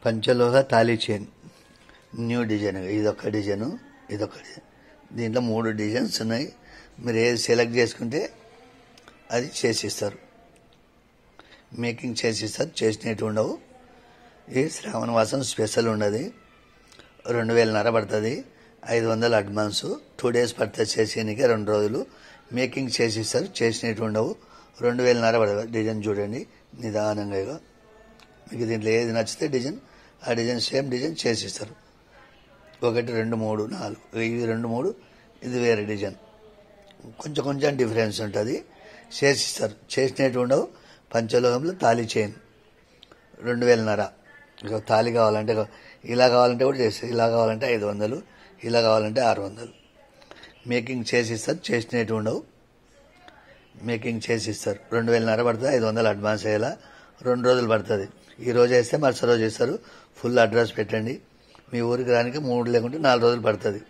పంచలోహ thali chain new design. ఇదొక design, ఇదొక design. దీంట్లో 3 డిజైన్స్ ఉన్నాయి. మీరు ఏది సెలెక్ట్ చేసుకుంటే అది చేసిస్తారు, మేకింగ్ చేసిస్తారు. చేసినట్టు ఉండవు. ఇది శ్రావణ మాసం స్పెషల్ ఉన్నది. 2000 పడుతుంది. 500 అడ్వాన్సు. 2 days పడుతుంది చేసేయడానికి, 2 రోజులు మేకింగ్ చేసిస్తారు. చేసినట్టు ఉండవు. 2000 పడుతుంది. డిజైన్ చూడండి నిదానంగా. ఇక మీకు దీంట్లో ఏది నచ్చితే డిజైన్, ఆ డిజైన్ సేమ్ డిజైన్ చేసిస్తారు. 1 2 3 4 ఇవి 2 3, ఇది వేరే డిజైన్. కొంచెం కొంచెం డిఫరెన్స్ ఉంటుంది. చేసిస్తారు. చేసినట్టు ఉండవు. పంచలోహంలో తాళీ చైన్ 2000. ఇక తాళి కావాలంటే ఇలా కావాలంటే కూడా చేస్తారు. ఇలా కావాలంటే 500, ఇలా కావాలంటే 600. మేకింగ్ చేసిస్తారు. చేసినట్టు ఉండవు. మేకింగ్ చేసిస్తారు. 2000 పడుతుంది. 500 అడ్వాన్స్ అయ్యేలా 2 రోజులు పడుతుంది. ఈ రోజు వేస్తే మరుసటి రోజు ఇస్తారు. ఫుల్ అడ్రస్ పెట్టండి. మీ ఊరికి రానికి 3 లేకుంటే 4 రోజులు పడుతుంది.